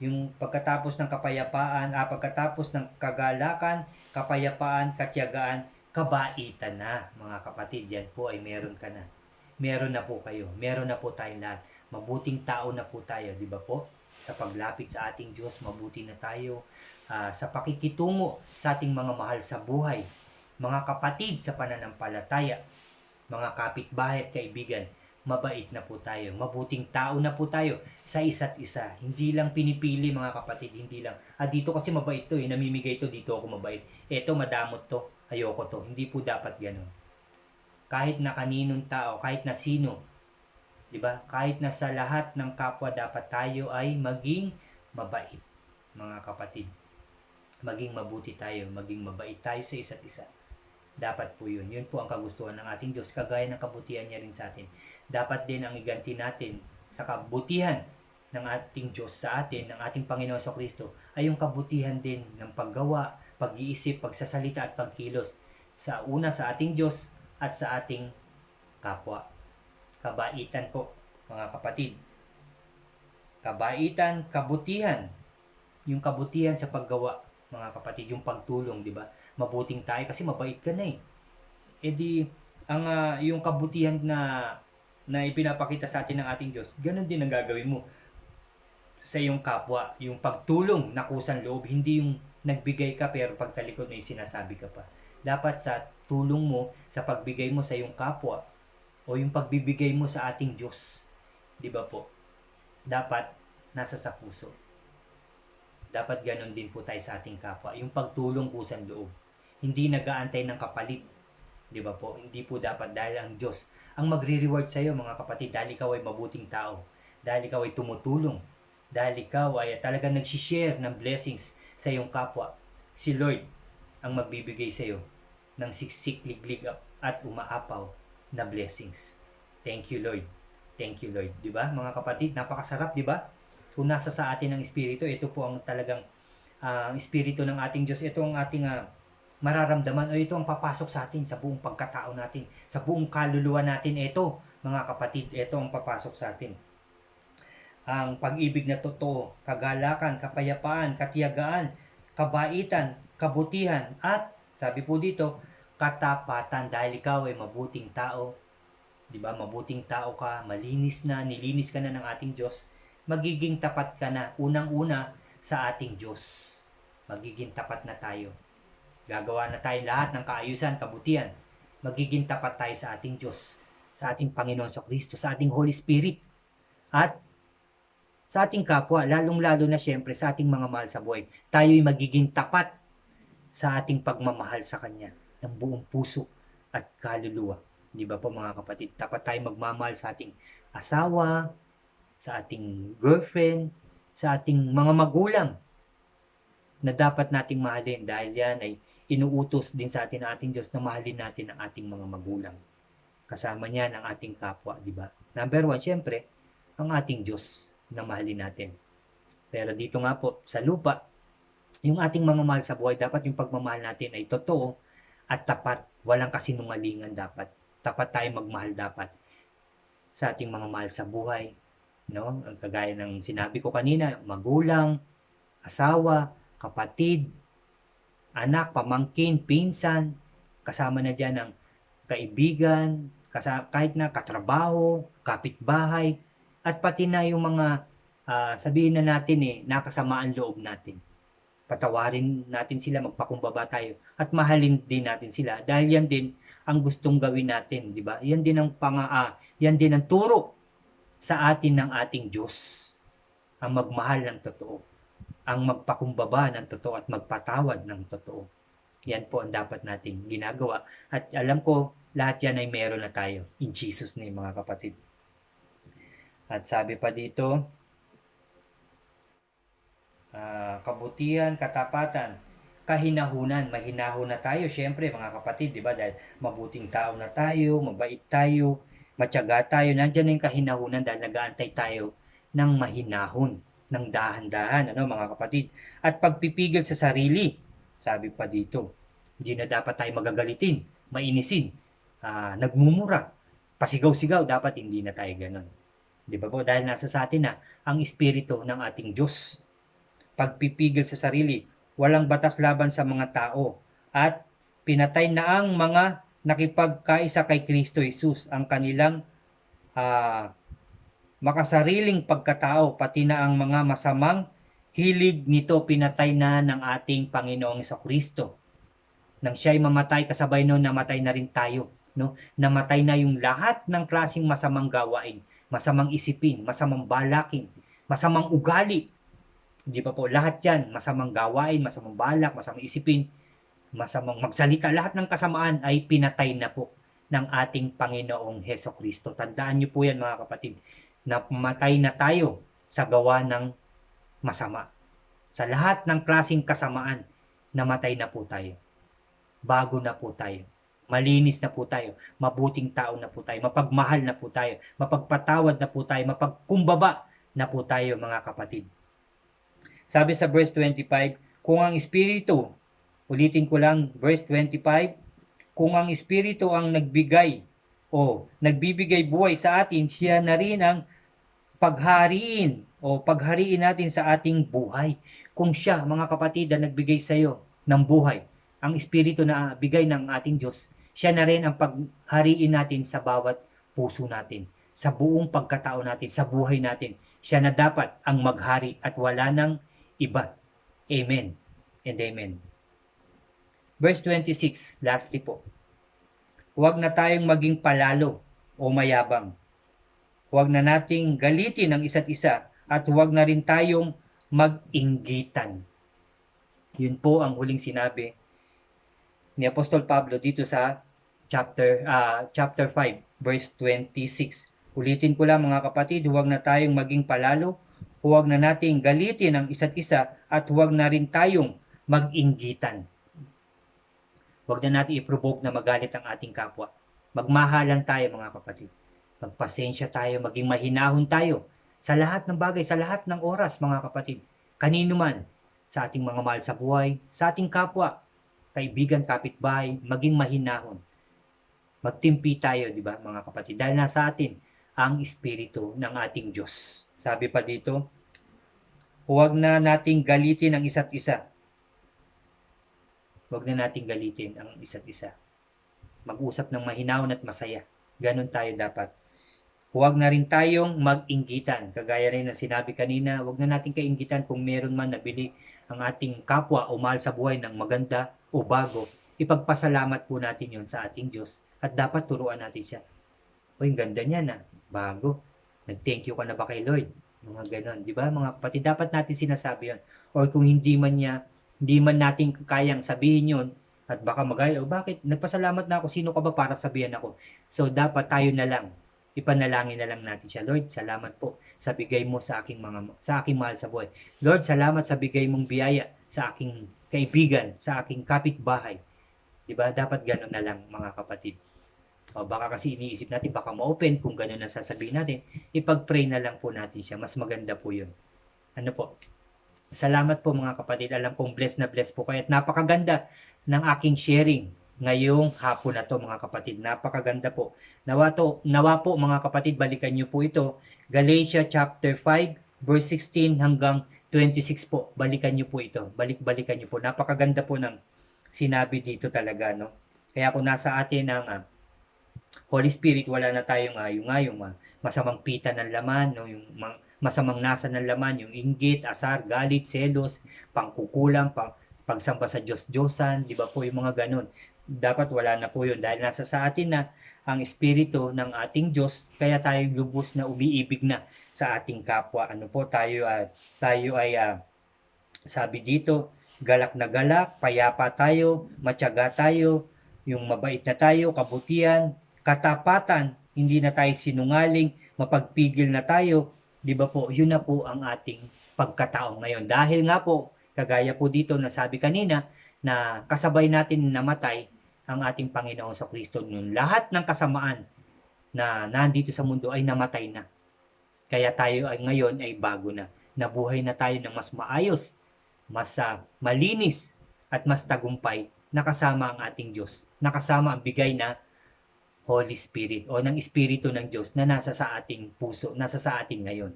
yung pagkatapos ng kapayapaan, pagkatapos ng kagalakan, kapayapaan, katiyagaan, kabaitan na, mga kapatid. Yan po ay meron ka na. Meron na po kayo. Meron na po tayong lahat. Mabuting tao na po tayo, di ba po? Sa paglapit sa ating Diyos, mabuti na tayo. Sa pakikitungo sa ating mga mahal sa buhay, mga kapatid sa pananampalataya, mga kapitbahay at kaibigan, mabait na po tayo. Mabuting tao na po tayo sa isa't isa. Hindi lang pinipili mga kapatid, hindi lang. Dito kasi mabait to namimigay to, dito ako mabait. Eto madamot to, ayoko to. Hindi po dapat ganun. Kahit na kaninong tao, kahit na sino, di ba? Kahit na sa lahat ng kapwa dapat tayo ay maging mabait, mga kapatid. Maging mabuti tayo, maging mabait tayo sa isa't isa. Dapat po yun. Yun po ang kagustuhan ng ating Diyos. Kagaya ng kabutihan niya rin sa atin. Dapat din ang iganti natin sa kabutihan ng ating Diyos sa atin, ng ating Panginoon sa Kristo, ay yung kabutihan din ng paggawa, pag-iisip, pagsasalita at pagkilos sa sa ating Diyos at sa ating kapwa. Kabaitan po, mga kapatid. Kabaitan, kabutihan. Yung kabutihan sa paggawa, mga kapatid, yung pagtulong, di ba? Mabuting tayo kasi mabait ka na eh. Yung kabutihan na ipinapakita sa atin ng ating Diyos, ganun din ang gagawin mo sa iyong kapwa. Yung pagtulong na kusang loob, hindi yung nagbigay ka pero pagtalikod may sinasabi ka pa. Dapat sa tulong mo, sa pagbigay mo sa iyong kapwa, o yung pagbibigay mo sa ating Diyos, di ba po? Dapat nasa sa puso. Dapat ganun din po tayo sa ating kapwa. Yung pagtulong kusang loob. Hindi nag-aantay ng kapalit. Di ba po? Hindi po dapat, dahil ang Diyos ang magre-reward sa iyo mga kapatid, dahil ikaw ay mabuting tao. Dahil ikaw ay tumutulong. Dahil ikaw ay talagang nag-share ng blessings sa iyong kapwa. Si Lord ang magbibigay sa iyo ng siksik, liglig at umaapaw na blessings. Thank you, Lord. Thank you, Lord. Di ba, mga kapatid? Napakasarap, di ba? Kung nasa sa atin ang Espiritu, ito po ang talagang Espiritu ng ating Diyos. Ito ang ating mararamdaman, o ito ang papasok sa atin, sa buong pagkatao natin, sa buong kaluluwa natin. Ito, mga kapatid, ito ang papasok sa atin. Ang pag-ibig na totoo, kagalakan, kapayapaan, katiyagaan, kabaitan, kabutihan, at sabi po dito, katapatan, dahil ikaw ay mabuting tao, di ba? Mabuting tao ka, malinis na, nilinis ka na ng ating Diyos, magiging tapat ka na, unang-una sa ating Diyos. Magiging tapat na tayo. Gagawa na tayo lahat ng kaayusan, kabutihan. Magiging tapat tayo sa ating Diyos, sa ating Panginoon sa Kristo, sa ating Holy Spirit, at sa ating kapwa, lalong-lalo na siyempre sa ating mga mahal sa buhay. Tayo'y magiging tapat sa ating pagmamahal sa Kanya ng buong puso at kaluluwa. Di ba po mga kapatid? Tapat tayo magmamahal sa ating asawa, sa ating girlfriend, sa ating mga magulang na dapat nating mahalin dahil yan ay inuutos din sa atin ng ating Diyos na mahalin natin ang ating mga magulang. Kasama niyan ang ating kapwa, di ba? Number 1, siyempre, ang ating Diyos na mahalin natin. Pero dito nga po, sa lupa, yung ating mga mahal sa buhay, dapat yung pagmamahal natin ay totoo at tapat. Walang kasinungalingan dapat. Tapat tayo magmahal dapat sa ating mga mahal sa buhay. No? Kagaya ng sinabi ko kanina, magulang, asawa, kapatid, anak, pamangkin, pinsan, kasama na dyan ang kaibigan, kahit na katrabaho, kapitbahay, at pati na yung mga sabihin na natin nakasamaan loob natin. Patawarin natin sila, magpakumbaba tayo, at mahalin din natin sila dahil yan din ang gustong gawin natin, di ba? Yan din ang yan din ang turo sa atin ng ating Diyos. Ang magmahal ng totoo, ang magpakumbaba ng totoo at magpatawad ng totoo. Yan po ang dapat nating ginagawa. At alam ko, lahat yan ay meron na tayo. In Jesus' name, mga kapatid. At sabi pa dito, kabutihan, katapatan, kahinahunan. Mahinahon na tayo, syempre mga kapatid, di ba? Dahil mabuting tao na tayo, mabait tayo, matyaga tayo. Nandiyan na yung kahinahunan dahil nag-aantay tayo ng mahinahon, ng dahan-dahan, mga kapatid. At pagpipigil sa sarili, sabi pa dito, hindi na dapat tayo magagalitin, mainisin, nagmumura, pasigaw-sigaw, dapat hindi na tayo ganon. Di ba po? Dahil nasa sa atin na ang espiritu ng ating Diyos. Pagpipigil sa sarili, walang batas laban sa mga tao, at pinatay na ang mga nakipagkaisa kay Kristo Jesus, ang kanilang makasariling pagkatao, pati na ang mga masamang hilig nito pinatay na ng ating Panginoong Kristo. Nang siya'y mamatay, kasabay noon namatay na rin tayo. No? Namatay na yung lahat ng klaseng masamang gawain, masamang isipin, masamang balakin, masamang ugali. Di ba po? Lahat yan, masamang gawain, masamang balak, masamang isipin, masamang magsalita, lahat ng kasamaan ay pinatay na po ng ating Panginoong Kristo. Tandaan niyo po yan mga kapatid, na matay na tayo sa gawa ng masama. Sa lahat ng klaseng kasamaan, namatay na po tayo. Bago na po tayo. Malinis na po tayo. Mabuting tao na po tayo. Mapagmahal na po tayo. Mapagpatawad na po tayo. Mapagkumbaba na po tayo mga kapatid. Sabi sa verse 25, kung ang Espiritu, ulitin ko lang, verse 25, kung ang Espiritu ang nagbigay o nagbibigay buhay sa atin, siya na rin ang paghariin o paghariin natin sa ating buhay. Kung siya, mga kapatid, na nagbigay sa iyo ng buhay, ang Espiritu na bigay ng ating Diyos, siya na rin ang paghariin natin sa bawat puso natin, sa buong pagkatao natin, sa buhay natin. Siya na dapat ang maghari at wala nang iba. Amen and amen. Verse 26, lastly po. Huwag na tayong maging palalo o mayabang. Huwag na nating galitin ang isa't isa at huwag na rin tayong mag-inggitan. Yun po ang huling sinabi ni Apostol Pablo dito sa chapter 5, verse 26. Ulitin ko lang mga kapatid, huwag na tayong maging palalo, huwag na nating galitin ang isa't isa at huwag na rin tayong mag-inggitan. Huwag na natin i-provoke na magalit ang ating kapwa. Magmahalan tayo mga kapatid. Magpasensya tayo, maging mahinahon tayo sa lahat ng bagay, sa lahat ng oras mga kapatid. Kanino man, sa ating mga mahal sa buhay, sa ating kapwa, kaibigan, kapitbahay, maging mahinahon. Magtimpi tayo, di ba mga kapatid? Dahil nasa atin ang Espiritu ng ating Diyos. Sabi pa dito, huwag na nating galitin ang isa't isa. Huwag na nating galitin ang isa't isa. Mag-usap ng mahinahon at masaya. Ganon tayo dapat. Huwag na rin tayong mag-inggitan. Kagaya rin ng sinabi kanina, huwag na nating kainggitan kung meron man nabili ang ating kapwa o mahal sa buhay ng maganda o bago. Ipagpasalamat po natin yon sa ating Diyos at dapat turuan natin siya. Uy, ganda niya na. Bago. Nag-thank you ka na ba kay Lord? Mga ganon. Di ba mga kapatid? Dapat natin sinasabi yon. Or kung hindi man natin kayang sabihin yon, at baka magaya, o bakit? Nagpasalamat na ako. Sino ka ba para sabihan ako? So, dapat tayo na lang. Ipanalangin na lang natin siya. Lord, salamat po sa bigay mo sa aking mahal sa buhay. Lord, salamat sa bigay mong biyaya sa aking kaibigan, sa aking kapitbahay. Diba? Dapat gano'n na lang mga kapatid. O baka kasi iniisip natin, baka ma-open kung gano'n na sasabihin natin. Ipag-pray na lang po natin siya. Mas maganda po yun. Ano po? Salamat po mga kapatid. Alam kong blessed na blessed po kayo. At napakaganda ng aking sharing ngayong hapon na to mga kapatid. Napakaganda po. Nawa po mga kapatid, balikan nyo po ito. Galatia chapter 5 verse 16 hanggang 26 po. Balikan nyo po ito. Balikan nyo po. Napakaganda po ng sinabi dito talaga, no? Kaya kung nasa atin ang Holy Spirit, wala na tayong yung masamang pita ng laman, no? Yung masamang nasa ng laman, yung inggit, asar, galit, selos, pangkukulang, pagsamba sa Diyos-Diyosan, di ba po yung mga ganun. Dapat wala na po yun dahil nasa sa atin na ang Espiritu ng ating Diyos, kaya tayo lubos na umiibig na sa ating kapwa. Ano po, tayo ay sabi dito, galak na galak, payapa tayo, matyaga tayo, yung mabait na tayo, kabutihan, katapatan, hindi na tayo sinungaling, mapagpigil na tayo, di ba po, yun na po ang ating pagkatao ngayon. Dahil nga po, kagaya po dito na sabi kanina, na kasabay natin namatay ang ating Panginoon sa Kristo noon. Lahat ng kasamaan na nandito sa mundo ay namatay na. Kaya tayo ay ngayon ay bago na. Nabuhay na tayo ng mas maayos, mas malinis, at mas tagumpay, nakasama ang ating Diyos. Nakasama ang bigay na Holy Spirit o ng Espiritu ng Diyos na nasa sa ating puso, nasa sa atin ngayon.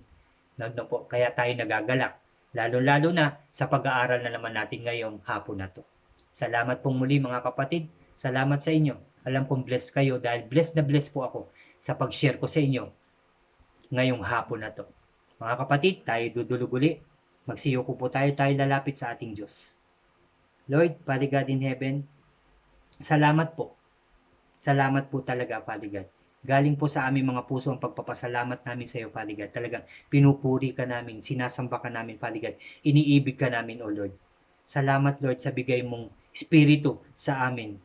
No po, kaya tayo nagagalak. Lalo-lalo na sa pag-aaral na naman natin ngayong hapon na to. Salamat pong muli mga kapatid. Salamat sa inyo. Alam kong blessed kayo dahil blessed na blessed po ako sa pag-share ko sa inyo ngayong hapon na to. Mga kapatid, tayo dudulog uli. Magsiyoko po tayo lalapit sa ating Diyos. Lord, Father God in heaven, salamat po. Salamat po talaga, Father God. Galing po sa aming mga puso ang pagpapasalamat namin sa iyo, Father God. Talagang pinupuri ka namin, sinasamba ka namin, Father God. Iniibig ka namin, O Lord. Salamat, Lord, sa bigay mong Espiritu sa amin.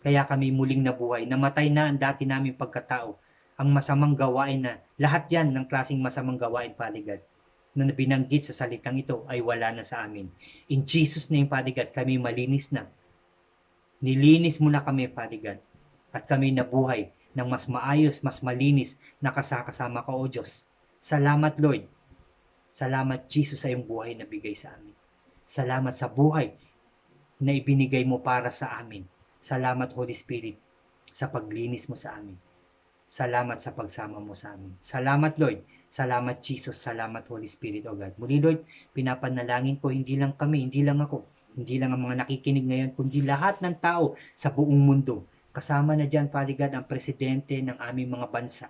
Kaya kami muling nabuhay. Namatay na ang dati naming pagkatao. Ang masamang gawain na, lahat yan ng klaseng masamang gawain, Father God, na binanggit sa salitang ito ay wala na sa amin. In Jesus' name, Father God, kami malinis na. Nilinis mo na kami, Father God. At kami nabuhay ng mas maayos, mas malinis na kasama ka, O Diyos. Salamat, Lord. Salamat, Jesus, sa iyong buhay na bigay sa amin. Salamat sa buhay na ibinigay mo para sa amin. Salamat, Holy Spirit, sa paglinis mo sa amin. Salamat sa pagsama mo sa amin. Salamat, Lord. Salamat, Jesus. Salamat, Holy Spirit, O God. Muli, Lord, pinapanalangin ko, hindi lang kami, hindi lang ako, hindi lang ang mga nakikinig ngayon, kundi lahat ng tao sa buong mundo. Kasama na dyan, Father God, ang presidente ng aming mga bansa,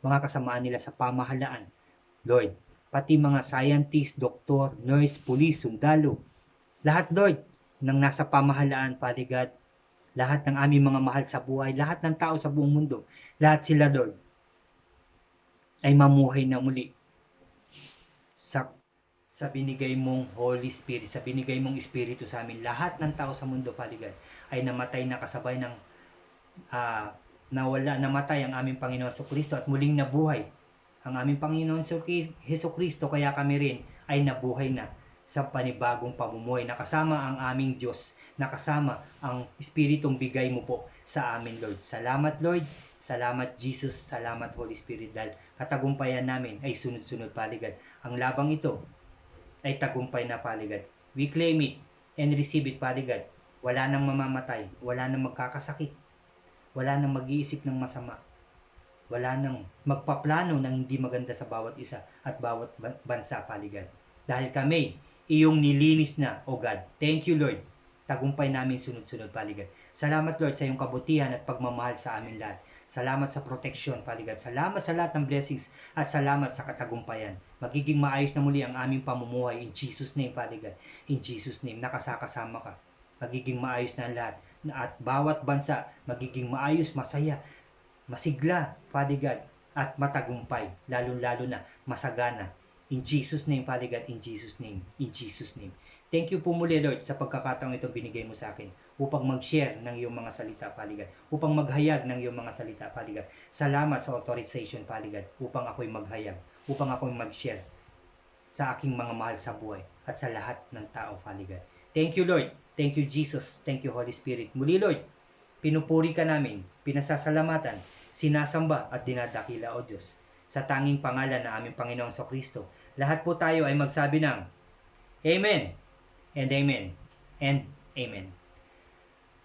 mga kasamaan nila sa pamahalaan. Lord, pati mga scientist, doktor, nurse, police, sundalo, lahat, Lord, ng nasa pamahalaan, Father God, lahat ng aming mga mahal sa buhay, lahat ng tao sa buong mundo, lahat sila, Lord, ay mamuhay na muli sa binigay mong Holy Spirit, sa binigay mong Espiritu sa amin. Lahat ng tao sa mundo, Father God, ay namatay na kasabay ng namatay ang aming Panginoon Jesucristo at muling nabuhay ang aming Panginoon Jesucristo, kaya kami rin ay nabuhay na sa panibagong pamumuhay, nakasama ang aming Diyos, nakasama ang Espiritong bigay mo po sa amin, Lord. Salamat, Lord. Salamat Jesus, salamat Holy Spirit dahil katagumpayan namin ay sunod-sunod paligad. Ang labang ito ay tagumpay na paligad. We claim it and receive it paligad. Wala nang mamamatay, wala nang magkakasakit, wala nang mag-iisip ng masama, wala nang magpaplano ng hindi maganda sa bawat isa at bawat bansa paligad. Dahil kami, iyong nilinis na, O God. Thank you, Lord. Tagumpay namin sunod-sunod paligad. Salamat, Lord, sa iyong kabutihan at pagmamahal sa amin lahat. Salamat sa protection, paligad. Salamat sa lahat ng blessings at salamat sa katagumpayan. Magiging maayos na muli ang aming pamumuhay in Jesus' name, paligad. In Jesus' name, nakasakasama ka. Magiging maayos na lahat. At bawat bansa, magiging maayos, masaya, masigla, paligad, at matagumpay. Lalo-lalo na, masagana. In Jesus' name, paligad. In Jesus' name. In Jesus' name. Thank you po muli, Lord, sa pagkakataong ito binigay mo sa akin upang mag-share ng iyong mga salita, paligad. Upang maghayag ng iyong mga salita, paligad. Salamat sa authorization, paligad, upang ako'y maghayag, upang ako'y mag-share sa aking mga mahal sa buhay at sa lahat ng tao, paligad. Thank you, Lord. Thank you, Jesus. Thank you, Holy Spirit. Muli, Lord, pinupuri ka namin, pinasasalamatan, sinasamba at dinadakila, O Diyos. Sa tanging pangalan ng aming Panginoong Kristo, lahat po tayo ay magsabi ng Amen and Amen and Amen.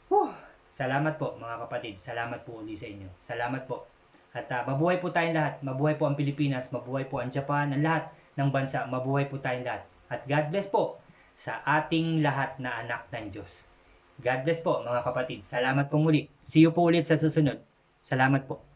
Whew! Salamat po mga kapatid. Salamat po ulit sa inyo. Salamat po. At mabuhay po tayong lahat. Mabuhay po ang Pilipinas. Mabuhay po ang Japan. Ang lahat ng bansa. Mabuhay po tayong lahat. At God bless po sa ating lahat na anak ng Diyos. God bless po mga kapatid. Salamat po muli. See you po ulit sa susunod. Salamat po.